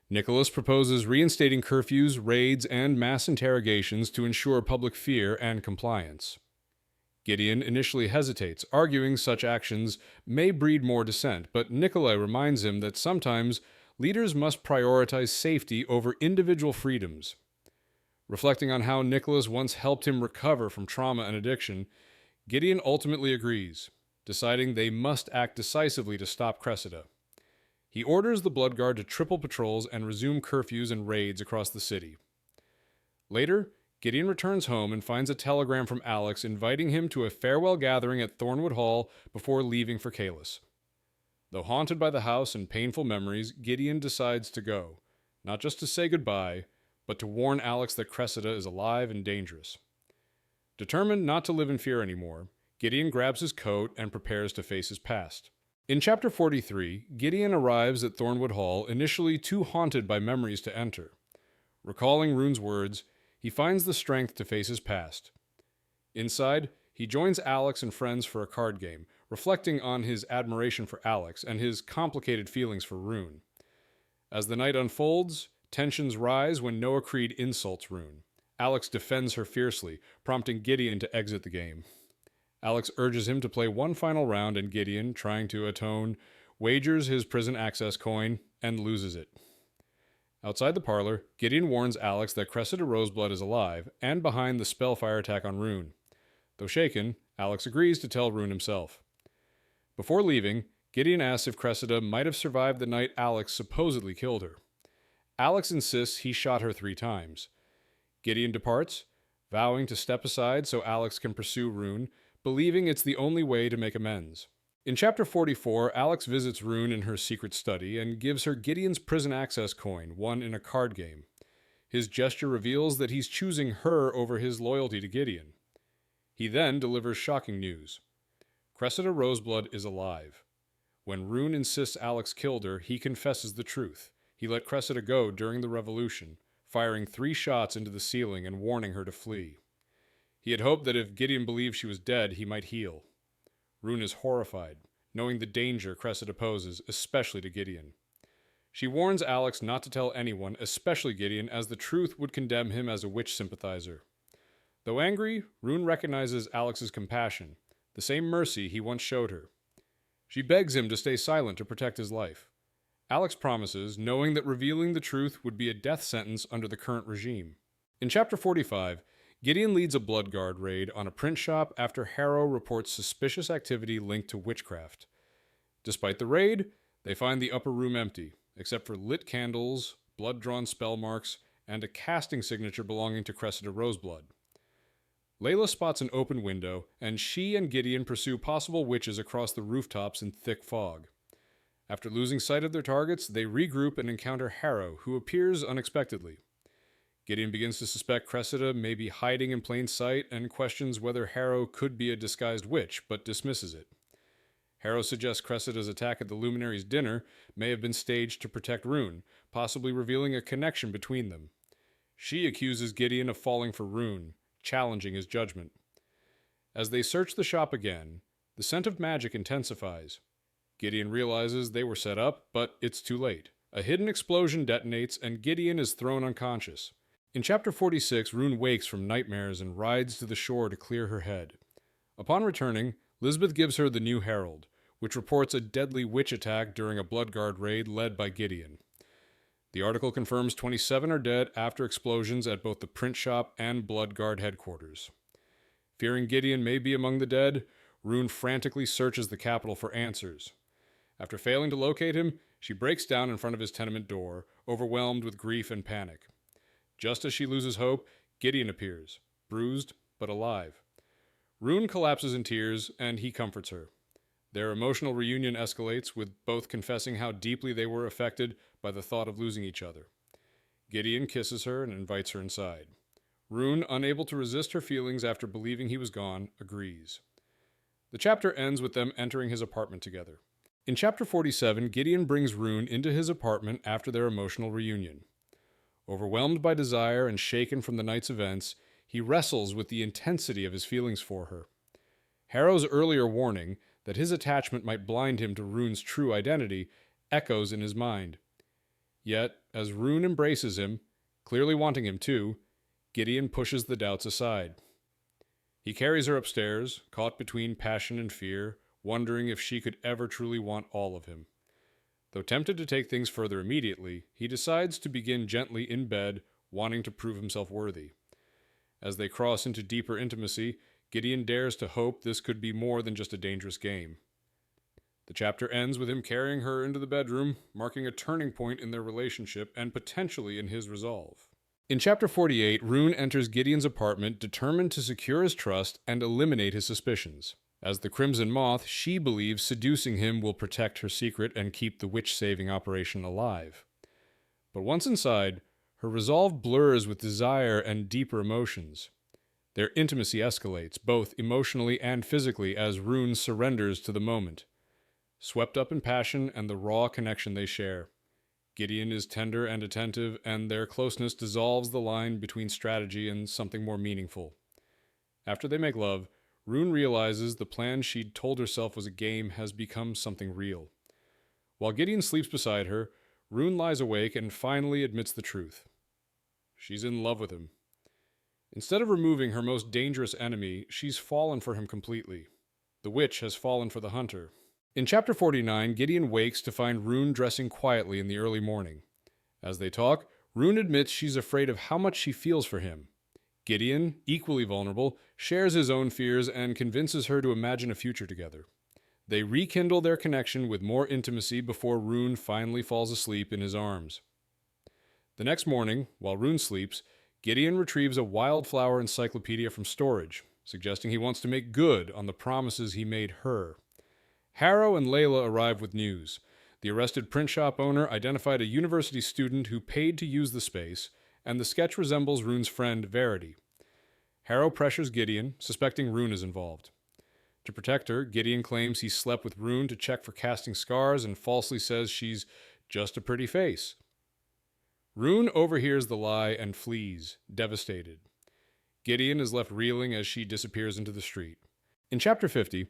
Nicholas proposes reinstating curfews, raids, and mass interrogations to ensure public fear and compliance. Gideon initially hesitates, arguing such actions may breed more dissent, but Nikolai reminds him that sometimes leaders must prioritize safety over individual freedoms. Reflecting on how Nicholas once helped him recover from trauma and addiction, Gideon ultimately agrees, deciding they must act decisively to stop Cressida. He orders the Bloodguard to triple patrols and resume curfews and raids across the city. Later, Gideon returns home and finds a telegram from Alex inviting him to a farewell gathering at Thornwood Hall before leaving for Kalis. Though haunted by the house and painful memories, Gideon decides to go, not just to say goodbye, but to warn Alex that Cressida is alive and dangerous. Determined not to live in fear anymore, Gideon grabs his coat and prepares to face his past. In Chapter 43, Gideon arrives at Thornwood Hall, initially too haunted by memories to enter. Recalling Rune's words, he finds the strength to face his past. Inside, he joins Alex and friends for a card game, reflecting on his admiration for Alex and his complicated feelings for Rune. As the night unfolds, tensions rise when Noah Creed insults Rune. Alex defends her fiercely, prompting Gideon to exit the game. Alex urges him to play one final round, and Gideon, trying to atone, wagers his prison access coin and loses it. Outside the parlor, Gideon warns Alex that Cressida Roseblood is alive and behind the spellfire attack on Rune. Though shaken, Alex agrees to tell Rune himself. Before leaving, Gideon asks if Cressida might have survived the night Alex supposedly killed her. Alex insists he shot her 3 times. Gideon departs, vowing to step aside so Alex can pursue Rune, believing it's the only way to make amends. In Chapter 44, Alex visits Rune in her secret study and gives her Gideon's prison access coin, won in a card game. His gesture reveals that he's choosing her over his loyalty to Gideon. He then delivers shocking news. Cressida Roseblood is alive. When Rune insists Alex killed her, he confesses the truth. He let Cressida go during the revolution, firing 3 shots into the ceiling and warning her to flee. He had hoped that if Gideon believed she was dead, he might heal. Rune is horrified, knowing the danger Cressida poses, especially to Gideon. She warns Alex not to tell anyone, especially Gideon, as the truth would condemn him as a witch sympathizer. Though angry, Rune recognizes Alex's compassion, the same mercy he once showed her. She begs him to stay silent to protect his life. Alex promises, knowing that revealing the truth would be a death sentence under the current regime. In Chapter 45, Gideon leads a Bloodguard raid on a print shop after Harrow reports suspicious activity linked to witchcraft. Despite the raid, they find the upper room empty, except for lit candles, blood-drawn spell marks, and a casting signature belonging to Cressida Roseblood. Layla spots an open window, and she and Gideon pursue possible witches across the rooftops in thick fog. After losing sight of their targets, they regroup and encounter Harrow, who appears unexpectedly. Gideon begins to suspect Cressida may be hiding in plain sight and questions whether Harrow could be a disguised witch, but dismisses it. Harrow suggests Cressida's attack at the Luminaries' dinner may have been staged to protect Rune, possibly revealing a connection between them. She accuses Gideon of falling for Rune, challenging his judgment. As they search the shop again, the scent of magic intensifies. Gideon realizes they were set up, but it's too late. A hidden explosion detonates, and Gideon is thrown unconscious. In Chapter 46, Rune wakes from nightmares and rides to the shore to clear her head. Upon returning, Lisbeth gives her the New Herald, which reports a deadly witch attack during a Bloodguard raid led by Gideon. The article confirms 27 are dead after explosions at both the print shop and Bloodguard headquarters. Fearing Gideon may be among the dead, Rune frantically searches the capital for answers. After failing to locate him, she breaks down in front of his tenement door, overwhelmed with grief and panic. Just as she loses hope, Gideon appears, bruised but alive. Rune collapses in tears, and he comforts her. Their emotional reunion escalates, with both confessing how deeply they were affected by the thought of losing each other. Gideon kisses her and invites her inside. Rune, unable to resist her feelings after believing he was gone, agrees. The chapter ends with them entering his apartment together. In Chapter 47, Gideon brings Rune into his apartment after their emotional reunion. Overwhelmed by desire and shaken from the night's events, he wrestles with the intensity of his feelings for her. Harrow's earlier warning that his attachment might blind him to Rune's true identity echoes in his mind. Yet, as Rune embraces him, clearly wanting him too, Gideon pushes the doubts aside. He carries her upstairs, caught between passion and fear, wondering if she could ever truly want all of him. Though tempted to take things further immediately, he decides to begin gently in bed, wanting to prove himself worthy. As they cross into deeper intimacy, Gideon dares to hope this could be more than just a dangerous game. The chapter ends with him carrying her into the bedroom, marking a turning point in their relationship and potentially in his resolve. In Chapter 48, Rune enters Gideon's apartment determined to secure his trust and eliminate his suspicions. As the Crimson Moth, she believes seducing him will protect her secret and keep the witch-saving operation alive. But once inside, her resolve blurs with desire and deeper emotions. Their intimacy escalates, both emotionally and physically, as Rune surrenders to the moment. Swept up in passion and the raw connection they share. Gideon is tender and attentive, and their closeness dissolves the line between strategy and something more meaningful. After they make love, Rune realizes the plan she'd told herself was a game has become something real. While Gideon sleeps beside her, Rune lies awake and finally admits the truth. She's in love with him. Instead of removing her most dangerous enemy, she's fallen for him completely. The witch has fallen for the hunter. In Chapter 49, Gideon wakes to find Rune dressing quietly in the early morning. As they talk, Rune admits she's afraid of how much she feels for him. Gideon, equally vulnerable, shares his own fears and convinces her to imagine a future together. They rekindle their connection with more intimacy before Rune finally falls asleep in his arms. The next morning, while Rune sleeps, Gideon retrieves a wildflower encyclopedia from storage, suggesting he wants to make good on the promises he made her. Harrow and Layla arrive with news. The arrested print shop owner identified a university student who paid to use the space, and the sketch resembles Rune's friend, Verity. Harrow pressures Gideon, suspecting Rune is involved. To protect her, Gideon claims he slept with Rune to check for casting scars and falsely says she's just a pretty face. Rune overhears the lie and flees, devastated. Gideon is left reeling as she disappears into the street. In Chapter 50,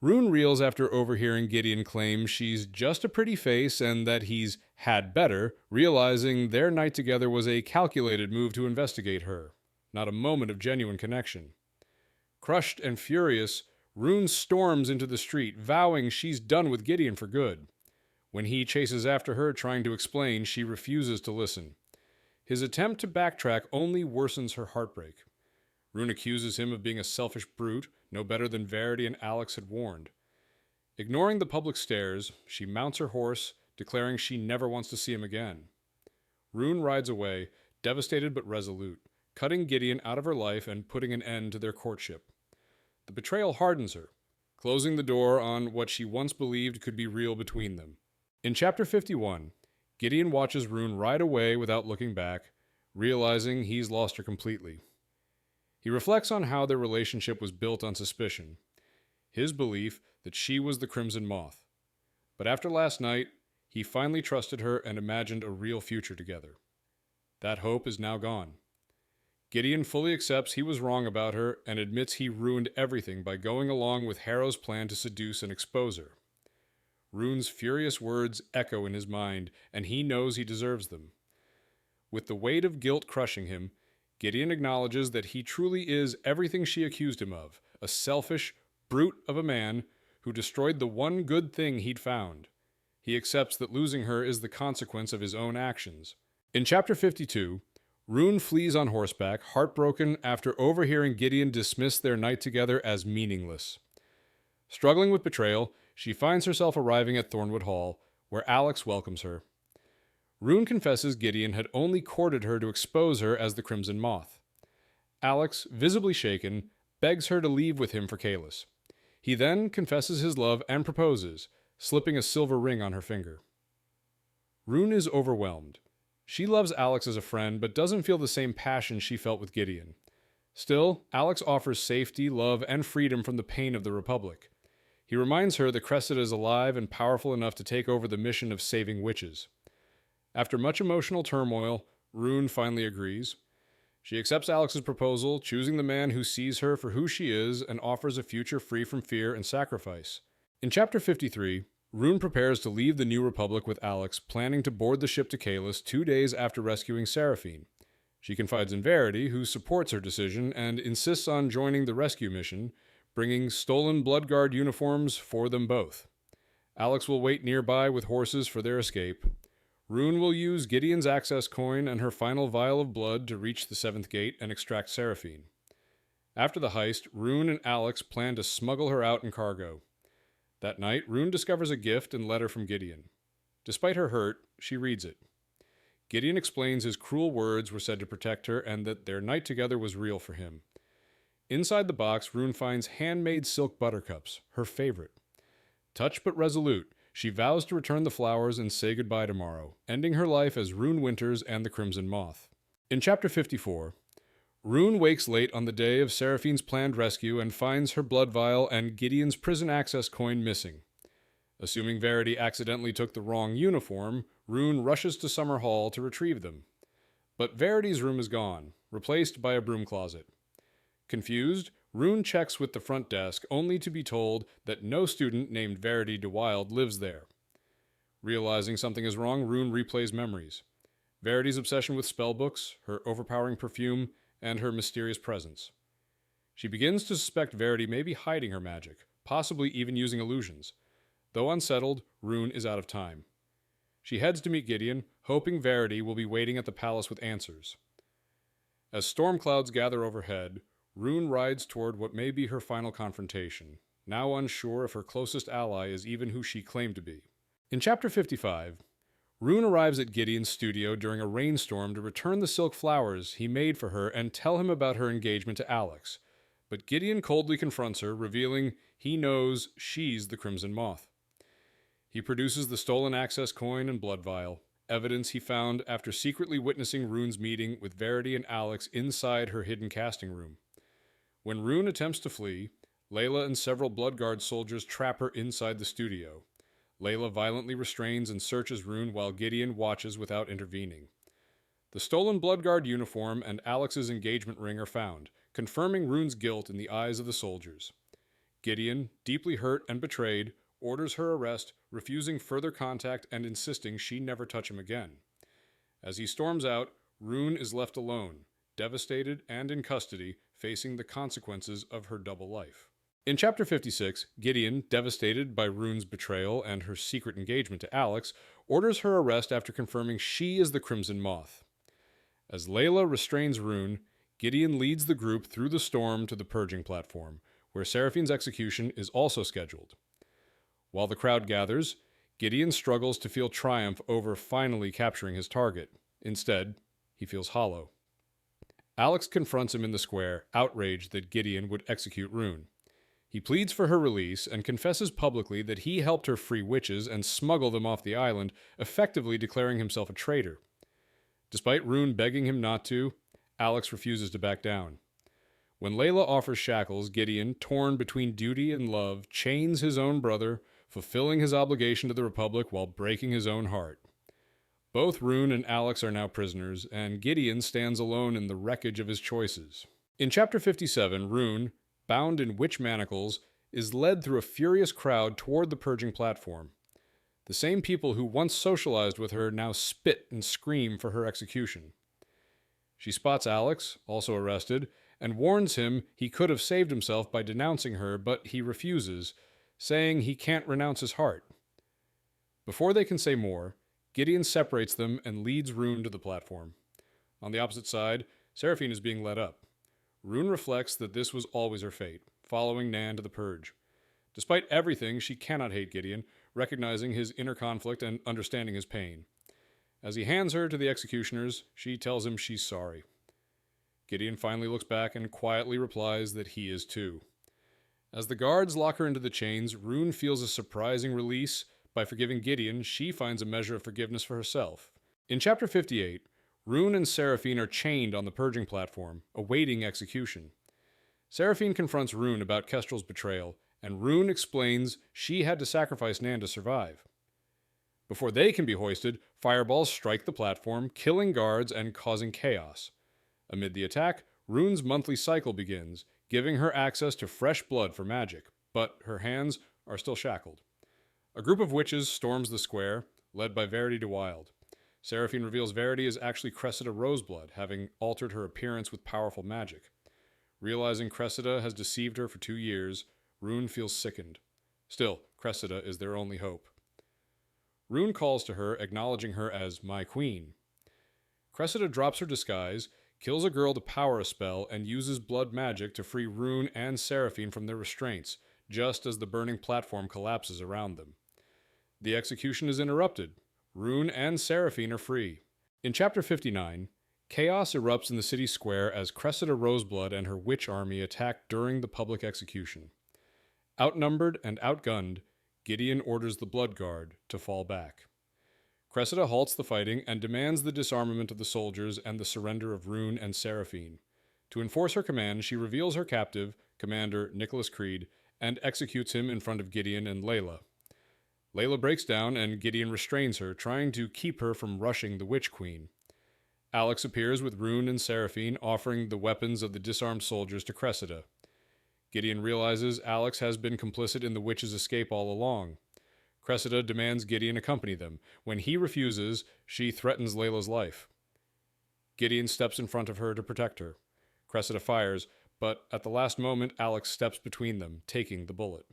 Rune reels after overhearing Gideon claim she's just a pretty face and that he's had better, realizing their night together was a calculated move to investigate her, not a moment of genuine connection. Crushed and furious, Rune storms into the street, vowing she's done with Gideon for good. When he chases after her, trying to explain, she refuses to listen. His attempt to backtrack only worsens her heartbreak. Rune accuses him of being a selfish brute, no better than Verity and Alex had warned. Ignoring the public stares, she mounts her horse, declaring she never wants to see him again. Rune rides away, devastated but resolute, cutting Gideon out of her life and putting an end to their courtship. The betrayal hardens her, closing the door on what she once believed could be real between them. In Chapter 51, Gideon watches Rune ride away without looking back, realizing he's lost her completely. He reflects on how their relationship was built on suspicion, his belief that she was the Crimson Moth. But after last night, he finally trusted her and imagined a real future together. That hope is now gone. Gideon fully accepts he was wrong about her and admits he ruined everything by going along with Harrow's plan to seduce and expose her. Rune's furious words echo in his mind, and he knows he deserves them. With the weight of guilt crushing him, Gideon acknowledges that he truly is everything she accused him of, a selfish brute of a man who destroyed the one good thing he'd found. He accepts that losing her is the consequence of his own actions. In Chapter 52, Rune flees on horseback, heartbroken after overhearing Gideon dismiss their night together as meaningless. Struggling with betrayal, she finds herself arriving at Thornwood Hall, where Alex welcomes her. Rune confesses Gideon had only courted her to expose her as the Crimson Moth. Alex, visibly shaken, begs her to leave with him for Kalis. He then confesses his love and proposes, slipping a silver ring on her finger. Rune is overwhelmed. She loves Alex as a friend, but doesn't feel the same passion she felt with Gideon. Still, Alex offers safety, love, and freedom from the pain of the Republic. He reminds her that Cressida is alive and powerful enough to take over the mission of saving witches. After much emotional turmoil, Rune finally agrees. She accepts Alex's proposal, choosing the man who sees her for who she is and offers a future free from fear and sacrifice. In Chapter 53, Rune prepares to leave the New Republic with Alex, planning to board the ship to Kalis 2 days after rescuing Seraphine. She confides in Verity, who supports her decision and insists on joining the rescue mission, bringing stolen Bloodguard uniforms for them both. Alex will wait nearby with horses for their escape. Rune will use Gideon's access coin and her final vial of blood to reach the 7th gate and extract Seraphine. After the heist, Rune and Alex plan to smuggle her out in cargo. That night, Rune discovers a gift and letter from Gideon. Despite her hurt, she reads it. Gideon explains his cruel words were said to protect her and that their night together was real for him. Inside the box, Rune finds handmade silk buttercups, her favorite. Touched but resolute, she vows to return the flowers and say goodbye tomorrow, ending her life as Rune Winters and the Crimson Moth. In Chapter 54, Rune wakes late on the day of Seraphine's planned rescue and finds her blood vial and Gideon's prison access coin missing. Assuming Verity accidentally took the wrong uniform, Rune rushes to Summer Hall to retrieve them. But Verity's room is gone, replaced by a broom closet. Confused, Rune checks with the front desk, only to be told that no student named Verity DeWild lives there. Realizing something is wrong, Rune replays memories. Verity's obsession with spellbooks, her overpowering perfume, and her mysterious presence. She begins to suspect Verity may be hiding her magic, possibly even using illusions. Though unsettled, Rune is out of time. She heads to meet Gideon, hoping Verity will be waiting at the palace with answers. As storm clouds gather overhead, Rune rides toward what may be her final confrontation, now unsure if her closest ally is even who she claimed to be. In Chapter 55, Rune arrives at Gideon's studio during a rainstorm to return the silk flowers he made for her and tell him about her engagement to Alex. But Gideon coldly confronts her, revealing he knows she's the Crimson Moth. He produces the stolen access coin and blood vial, evidence he found after secretly witnessing Rune's meeting with Verity and Alex inside her hidden casting room. When Rune attempts to flee, Layla and several Bloodguard soldiers trap her inside the studio. Layla violently restrains and searches Rune while Gideon watches without intervening. The stolen Bloodguard uniform and Alex's engagement ring are found, confirming Rune's guilt in the eyes of the soldiers. Gideon, deeply hurt and betrayed, orders her arrest, refusing further contact and insisting she never touch him again. As he storms out, Rune is left alone, devastated and in custody, facing the consequences of her double life. In Chapter 56, Gideon, devastated by Rune's betrayal and her secret engagement to Alex, orders her arrest after confirming she is the Crimson Moth. As Layla restrains Rune, Gideon leads the group through the storm to the purging platform, where Seraphine's execution is also scheduled. While the crowd gathers, Gideon struggles to feel triumph over finally capturing his target. Instead, he feels hollow. Alex confronts him in the square, outraged that Gideon would execute Rune. He pleads for her release and confesses publicly that he helped her free witches and smuggle them off the island, effectively declaring himself a traitor. Despite Rune begging him not to, Alex refuses to back down. When Layla offers shackles, Gideon, torn between duty and love, chains his own brother, fulfilling his obligation to the Republic while breaking his own heart. Both Rune and Alex are now prisoners, and Gideon stands alone in the wreckage of his choices. In Chapter 57, Rune, bound in witch manacles, is led through a furious crowd toward the purging platform. The same people who once socialized with her now spit and scream for her execution. She spots Alex, also arrested, and warns him he could have saved himself by denouncing her, but he refuses, saying he can't renounce his heart. Before they can say more, Gideon separates them and leads Rune to the platform. On the opposite side, Seraphine is being led up. Rune reflects that this was always her fate, following Nan to the purge. Despite everything, she cannot hate Gideon, recognizing his inner conflict and understanding his pain. As he hands her to the executioners, she tells him she's sorry. Gideon finally looks back and quietly replies that he is too. As the guards lock her into the chains, Rune feels a surprising release. By forgiving Gideon, she finds a measure of forgiveness for herself. In Chapter 58, Rune and Seraphine are chained on the purging platform, awaiting execution. Seraphine confronts Rune about Kestrel's betrayal, and Rune explains she had to sacrifice Nan to survive. Before they can be hoisted, fireballs strike the platform, killing guards and causing chaos. Amid the attack, Rune's monthly cycle begins, giving her access to fresh blood for magic, but her hands are still shackled. A group of witches storms the square, led by Verity de Wilde. Seraphine reveals Verity is actually Cressida Roseblood, having altered her appearance with powerful magic. Realizing Cressida has deceived her for 2 years, Rune feels sickened. Still, Cressida is their only hope. Rune calls to her, acknowledging her as my queen. Cressida drops her disguise, kills a girl to power a spell, and uses blood magic to free Rune and Seraphine from their restraints, just as the burning platform collapses around them. The execution is interrupted. Rune and Seraphine are free. In Chapter 59, chaos erupts in the city square as Cressida Roseblood and her witch army attack during the public execution. Outnumbered and outgunned, Gideon orders the Blood Guard to fall back. Cressida halts the fighting and demands the disarmament of the soldiers and the surrender of Rune and Seraphine. To enforce her command, she reveals her captive, Commander Nicholas Creed, and executes him in front of Gideon and Layla. Layla breaks down and Gideon restrains her, trying to keep her from rushing the Witch Queen. Alex appears with Rune and Seraphine, offering the weapons of the disarmed soldiers to Cressida. Gideon realizes Alex has been complicit in the witch's escape all along. Cressida demands Gideon accompany them. When he refuses, she threatens Layla's life. Gideon steps in front of her to protect her. Cressida fires, but at the last moment, Alex steps between them, taking the bullet.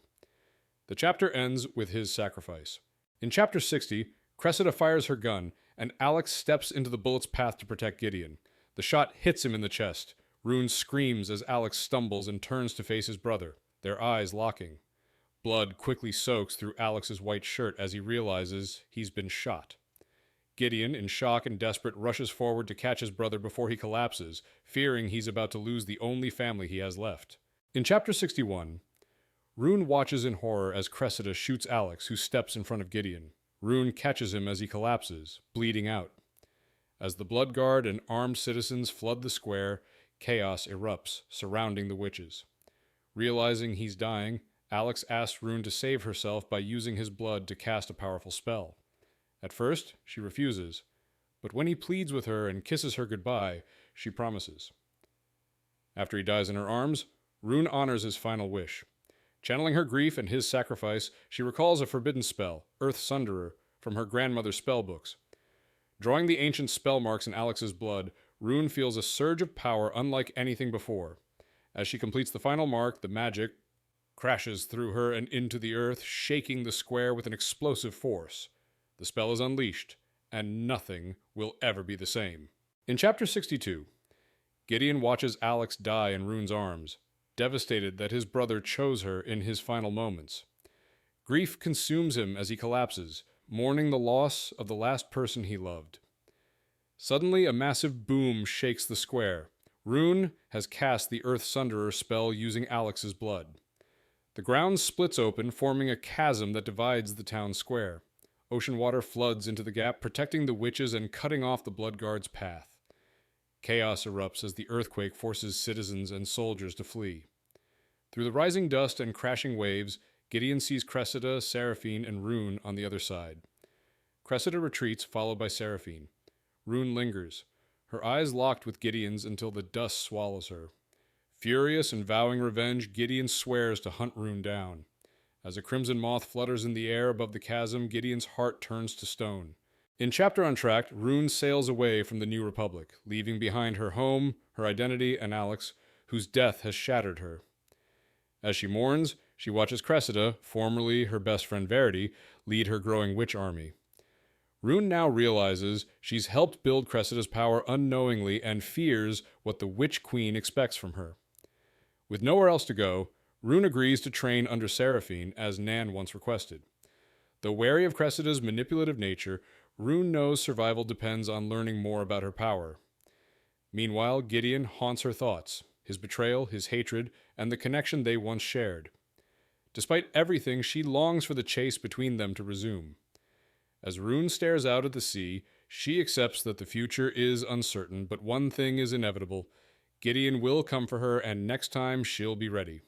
The chapter ends with his sacrifice. In Chapter 60, Cressida fires her gun, and Alex steps into the bullet's path to protect Gideon. The shot hits him in the chest. Rune screams as Alex stumbles and turns to face his brother, their eyes locking. Blood quickly soaks through Alex's white shirt as he realizes he's been shot. Gideon, in shock and desperate, rushes forward to catch his brother before he collapses, fearing he's about to lose the only family he has left. In Chapter 61, Rune watches in horror as Cressida shoots Alex, who steps in front of Gideon. Rune catches him as he collapses, bleeding out. As the Blood Guard and armed citizens flood the square, chaos erupts, surrounding the witches. Realizing he's dying, Alex asks Rune to save herself by using his blood to cast a powerful spell. At first, she refuses, but when he pleads with her and kisses her goodbye, she promises. After he dies in her arms, Rune honors his final wish. Channeling her grief and his sacrifice, she recalls a forbidden spell, Earth Sunderer, from her grandmother's spell books. Drawing the ancient spell marks in Alex's blood, Rune feels a surge of power unlike anything before. As she completes the final mark, the magic crashes through her and into the earth, shaking the square with an explosive force. The spell is unleashed, and nothing will ever be the same. In Chapter 62, Gideon watches Alex die in Rune's arms, devastated that his brother chose her in his final moments. Grief consumes him as he collapses, mourning the loss of the last person he loved. Suddenly, a massive boom shakes the square. Rune has cast the Earth Sunderer spell using Alex's blood. The ground splits open, forming a chasm that divides the town square. Ocean water floods into the gap, protecting the witches and cutting off the Bloodguard's path. Chaos erupts as the earthquake forces citizens and soldiers to flee. Through the rising dust and crashing waves, Gideon sees Cressida, Seraphine, and Rune on the other side. Cressida retreats, followed by Seraphine. Rune lingers, her eyes locked with Gideon's until the dust swallows her. Furious and vowing revenge, Gideon swears to hunt Rune down. As a crimson moth flutters in the air above the chasm, Gideon's heart turns to stone. In Chapter Untracked, Rune sails away from the New Republic, leaving behind her home, her identity, and Alex, whose death has shattered her. As she mourns, she watches Cressida, formerly her best friend Verity, lead her growing witch army. Rune now realizes she's helped build Cressida's power unknowingly and fears what the Witch Queen expects from her. With nowhere else to go, Rune agrees to train under Seraphine, as Nan once requested. Though wary of Cressida's manipulative nature, Rune knows survival depends on learning more about her power. Meanwhile, Gideon haunts her thoughts, his betrayal, his hatred, and the connection they once shared. Despite everything, she longs for the chase between them to resume. As Rune stares out at the sea, she accepts that the future is uncertain, but one thing is inevitable. Gideon will come for her, and next time she'll be ready.